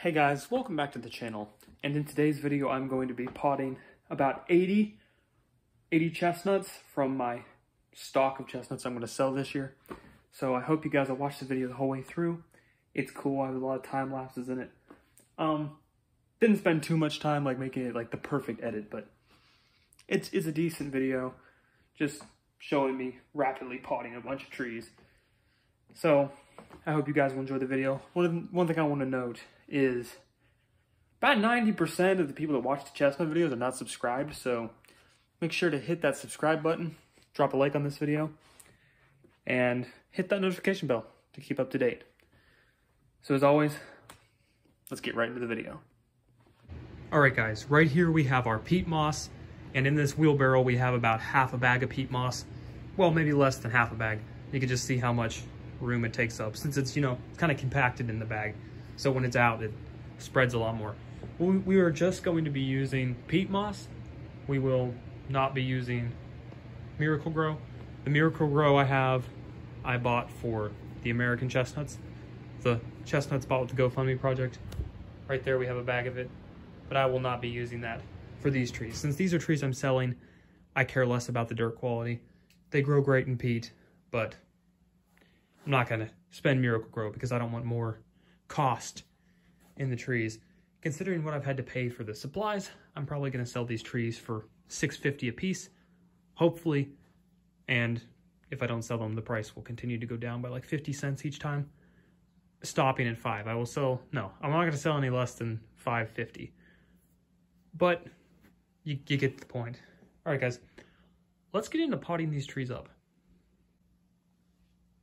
Hey guys, welcome back to the channel. And in today's video, I'm going to be potting about 80 chestnuts from my stock of chestnuts I'm going to sell this year. So I hope you guys will watch the video the whole way through. It's cool. I have a lot of time lapses in it. Didn't spend too much time like making it like the perfect edit, but it's a decent video. Just showing me rapidly potting a bunch of trees. So I hope you guys will enjoy the video. One thing I want to note is about 90% of the people that watch the chestnut videos are not subscribed, so make sure to hit that subscribe button, drop a like on this video, and hit that notification bell to keep up to date. So as always, let's get right into the video. Alright guys, right here we have our peat moss, and in this wheelbarrow we have about half a bag of peat moss. Well, maybe less than half a bag. You can just see how much room it takes up, since it's, it's kind of compacted in the bag. So when it's out, it spreads a lot more. We are just going to be using peat moss. We will not be using Miracle Grow. The Miracle Grow I bought for the American chestnuts. The chestnuts bought with the GoFundMe project. Right there we have a bag of it. But I will not be using that for these trees. Since these are trees I'm selling, I care less about the dirt quality. They grow great in peat, but I'm not going to spend Miracle Grow because I don't want more cost in the trees. Considering what I've had to pay for the supplies, I'm probably going to sell these trees for $6.50 a piece, hopefully. And if I don't sell them, the price will continue to go down by like 50 cents each time, stopping at $5. I'm not going to sell any less than $5.50. But you get the point. All right, guys, let's get into potting these trees up.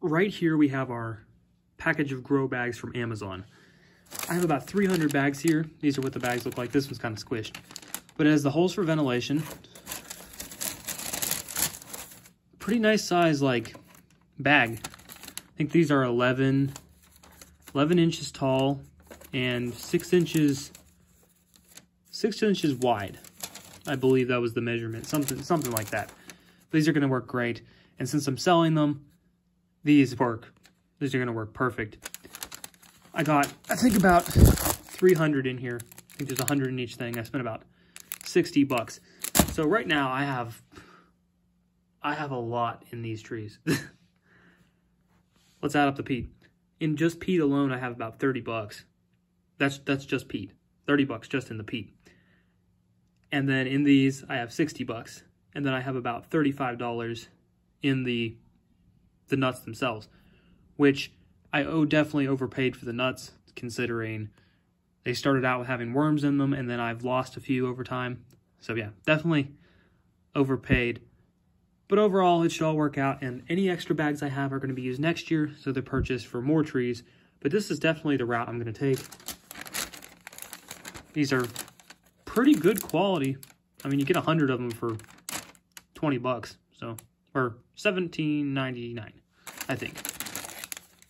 Right here we have our package of grow bags from Amazon. I have about 300 bags here. These are what the bags look like. This one's kind of squished, but it has the holes for ventilation. Pretty nice size bag. I think these are 11 inches tall and 6 inches wide. I believe that was the measurement, something like that. These are going to work great, and since I'm selling them, these are going to work perfect. I got, I think, about 300 in here. I think there's 100 in each thing. I spent about $60. So right now I have a lot in these trees. Let's add up the peat. In just peat alone, I have about $30. That's just peat. $30 just in the peat. And then in these, I have $60. And then I have about $35 in the nuts themselves, which I definitely overpaid for the nuts, considering they started out with having worms in them, and then I've lost a few over time. So yeah, definitely overpaid. But overall, it should all work out, and any extra bags I have are going to be used next year, so they're purchased for more trees. But this is definitely the route I'm going to take. These are pretty good quality. I mean, you get 100 of them for $20, so, or $17.99, I think.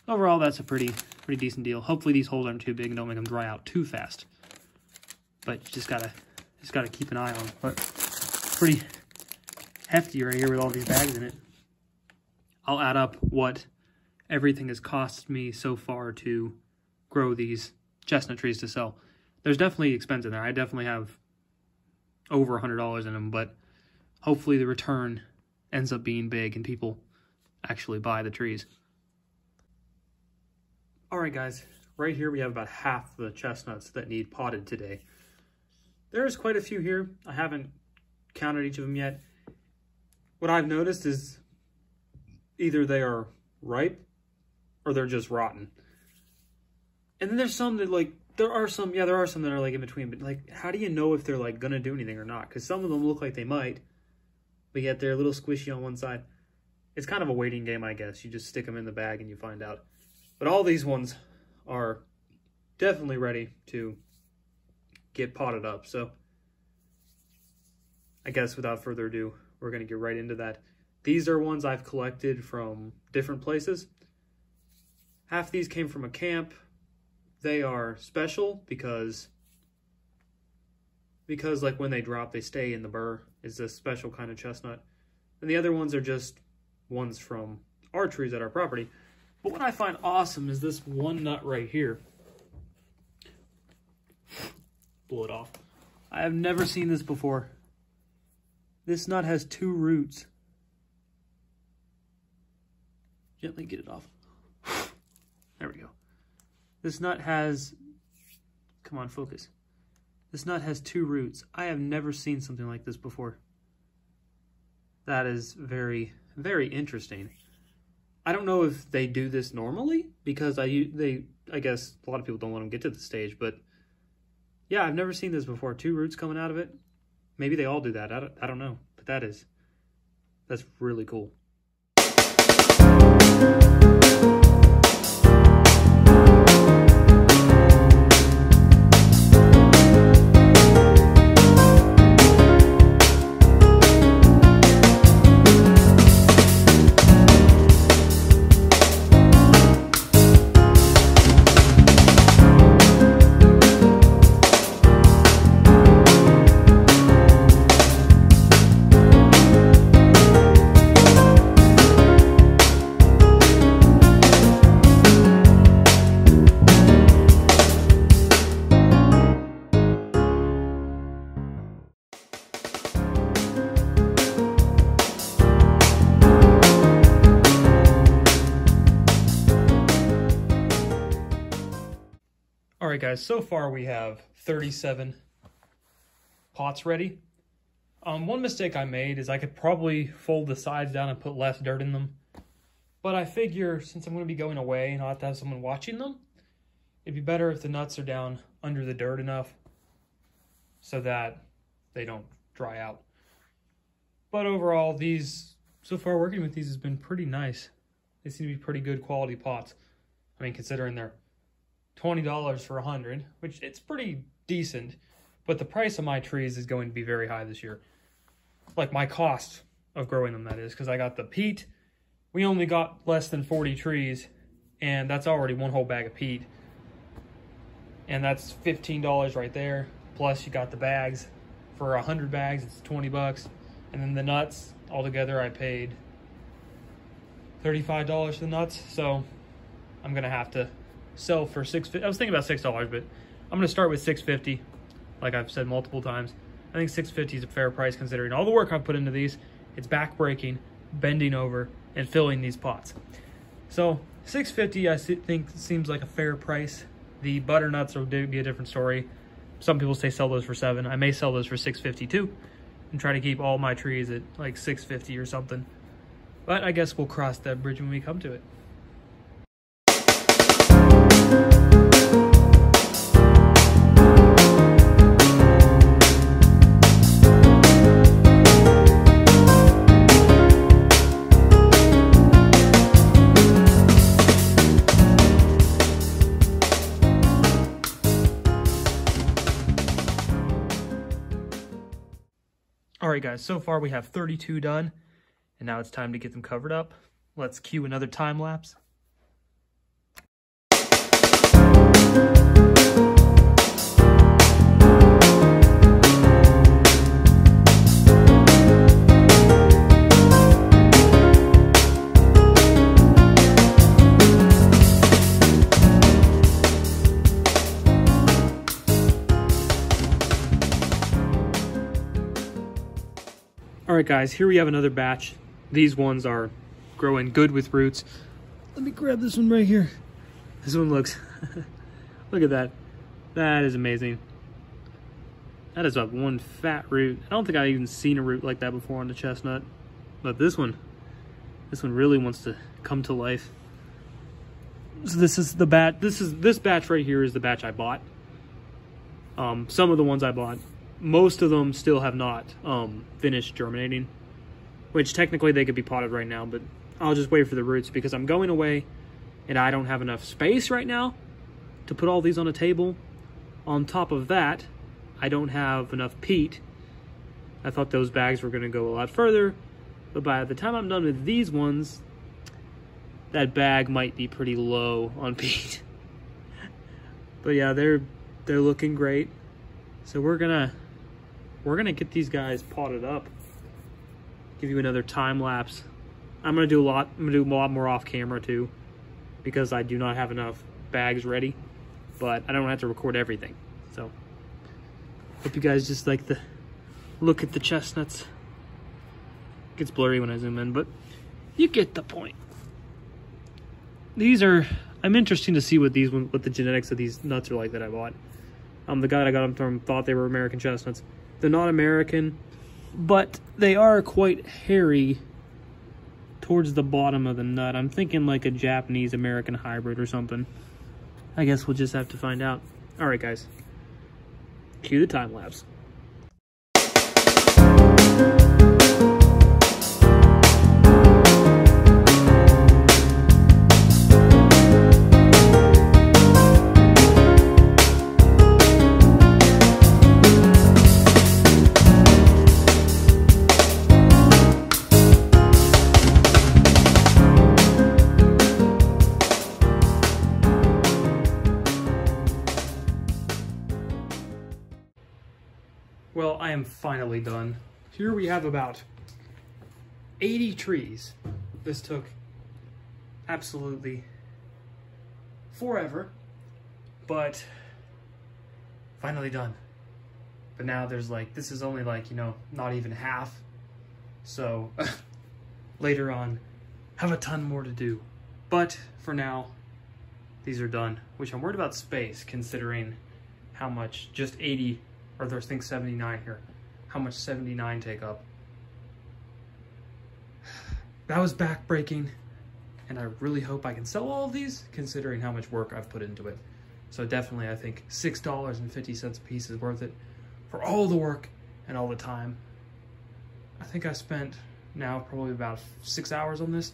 Overall, that's a pretty decent deal. Hopefully these holes aren't too big and don't make them dry out too fast. But you just gotta keep an eye on them. But pretty hefty right here with all these bags in it. I'll add up what everything has cost me so far to grow these chestnut trees to sell. There's definitely expense in there. I definitely have over $100 in them, but hopefully the return ends up being big and people actually buy the trees. Alright guys, right here we have about half the chestnuts that need potted today. There's quite a few here. I haven't counted each of them yet. What I've noticed is either they are ripe or they're just rotten. And then there's some that there are some that are in between, but how do you know if they're gonna do anything or not? Because some of them look like they might, but yet they're a little squishy on one side. It's kind of a waiting game, I guess. You just stick them in the bag and you find out. But all these ones are definitely ready to get potted up. So I guess without further ado, we're going to get right into that. These are ones I've collected from different places. Half these came from a camp. They are special because when they drop, they stay in the burr. It's a special kind of chestnut. And the other ones are just ones from our trees at our property. But what I find awesome is this one nut right here. pull it off. I have never seen this before. This nut has 2 roots. Gently get it off. There we go. This nut has, come on, focus. This nut has 2 roots. I have never seen something like this before. That is very, very interesting. I don't know if they do this normally, because I guess a lot of people don't let them get to the stage, but yeah, I've never seen this before. 2 roots coming out of it. Maybe they all do that. I don't know, but that's really cool. All right, guys, so far we have 37 pots ready. One mistake I made is I could probably fold the sides down and put less dirt in them. But I figure since I'm going to be going away and I'll have to have someone watching them, it'd be better if the nuts are down under the dirt enough so that they don't dry out. But overall, so far working with these has been pretty nice. They seem to be pretty good quality pots. I mean, considering they're $20 for 100, which it's pretty decent, but the price of my trees is going to be very high this year. Like my cost of growing them, that is, because I got the peat. We only got less than 40 trees, and that's already 1 whole bag of peat. And that's $15 right there. Plus you got the bags. For 100 bags, it's 20 bucks. And then the nuts, altogether I paid $35 for the nuts. So I'm gonna have to sell for $6.50. I was thinking about $6, but I'm gonna start with $6.50, like I've said multiple times. I think $6.50 is a fair price considering all the work I've put into these. It's back breaking, bending over, and filling these pots. So $6.50 I think seems like a fair price. The butternuts will be a different story. Some people say sell those for $7. I may sell those for $6.50 too, and try to keep all my trees at like $6.50 or something. But I guess we'll cross that bridge when we come to it. All right, guys, so far we have 32 done, and now it's time to get them covered up. Let's cue another time lapse. All right, guys, here we have another batch. These ones are growing good with roots. Let me grab this one right here. This one looks, look at that. That is amazing. That is one fat root. I don't think I've even seen a root like that before on the chestnut. But this one really wants to come to life. So this is the batch, this batch right here is the batch I bought. Some of the ones I bought, most of them still have not finished germinating, which technically they could be potted right now, but I'll just wait for the roots because I'm going away and I don't have enough space right now to put all these on a table. On top of that, I don't have enough peat. I thought those bags were going to go a lot further, but by the time I'm done with these ones, that bag might be pretty low on peat. But yeah, they're looking great. So we're gonna get these guys potted up. Give you another time lapse. I'm gonna do a lot more off camera too, because I do not have enough bags ready, but I don't have to record everything. So Hope you guys just like the look at the chestnuts. It gets blurry when I zoom in, but you get the point. These are, I'm interested to see what the genetics of these nuts are like that I bought. The guy that I got them from thought they were American chestnuts. They're not American, but they are quite hairy towards the bottom of the nut. I'm thinking like a Japanese-American hybrid or something. I guess we'll just have to find out. All right, guys. Cue the time lapse. Well, I am finally done. Here we have about 80 trees. This took absolutely forever, but finally done. But now there's like, this is only like, you know, not even half. So later on, have a ton more to do. But for now, these are done, which I'm worried about space considering how much just 80, or there's I think 79 here, how much 79 take up. That was backbreaking, and I really hope I can sell all of these considering how much work I've put into it. So definitely I think $6.50 a piece is worth it for all the work and all the time. I think I spent now probably about 6 hours on this.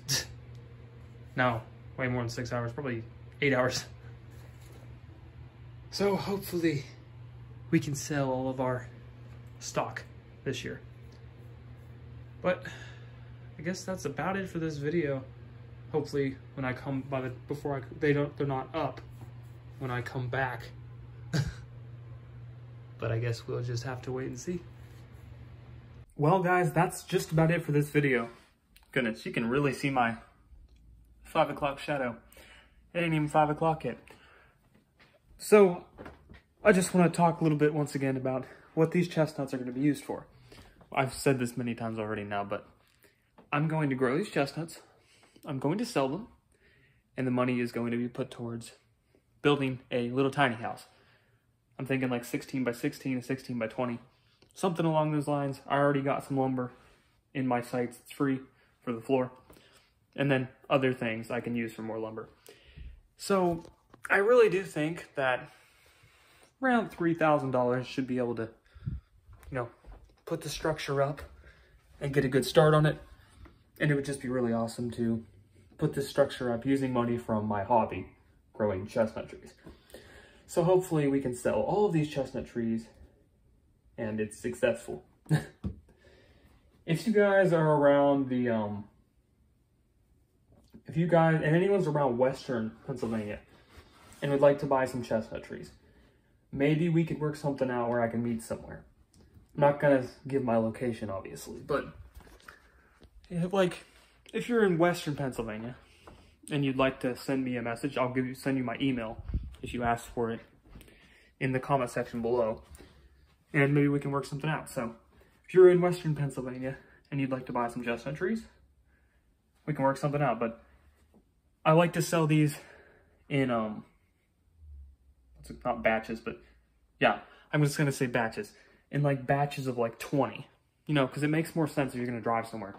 No, way more than 6 hours, probably 8 hours. So hopefully we can sell all of our stock this year. But I guess that's about it for this video. Hopefully when I come they're not up when I come back. But I guess we'll just have to wait and see. Well guys, that's just about it for this video. Goodness, you can really see my 5 o'clock shadow. It ain't even 5 o'clock yet. So I just want to talk a little bit once again about what these chestnuts are going to be used for. I've said this many times already now, but I'm going to grow these chestnuts, I'm going to sell them, and the money is going to be put towards building a little tiny house. I'm thinking like 16 by 16, 16 by 20, something along those lines. I already got some lumber in my sites. It's free for the floor. And then other things I can use for more lumber. So I really do think that around $3,000 should be able to, you know, put the structure up and get a good start on it. And it would just be really awesome to put this structure up using money from my hobby, growing chestnut trees. So hopefully we can sell all of these chestnut trees and it's successful. If you guys are around the, and anyone's around Western Pennsylvania and would like to buy some chestnut trees, maybe we could work something out where I can meet somewhere. I'm not gonna give my location, obviously, but like, if you're in Western Pennsylvania and you'd like to send me a message, I'll send you my email if you ask for it in the comment section below, and maybe we can work something out. So if you're in Western Pennsylvania and you'd like to buy some chestnut trees, we can work something out. But I like to sell these in not batches, but yeah, I'm just gonna say batches, in like batches of like 20, you know, because it makes more sense if you're gonna drive somewhere.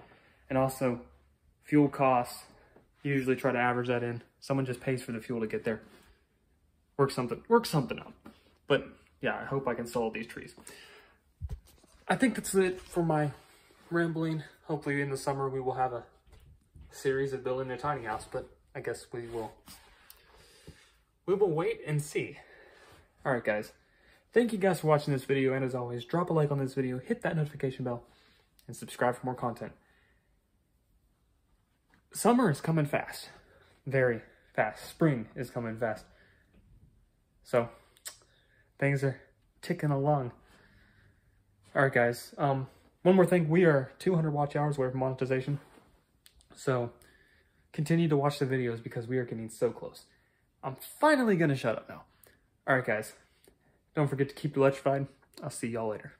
And also fuel costs, you usually try to average that in. Someone just pays for the fuel to get there. Work something out. But yeah, I hope I can sell all these trees. I think that's it for my rambling. Hopefully in the summer we will have a series of building a tiny house, but I guess we will wait and see. All right, guys. Thank you guys for watching this video, and as always, drop a like on this video, hit that notification bell, and subscribe for more content. Summer is coming fast. Very fast. Spring is coming fast. So, things are ticking along. All right, guys. One more thing. We are 200 watch hours away from monetization. So, continue to watch the videos because we are getting so close. I'm finally going to shut up now. All right, guys. Don't forget to keep electrified. I'll see y'all later.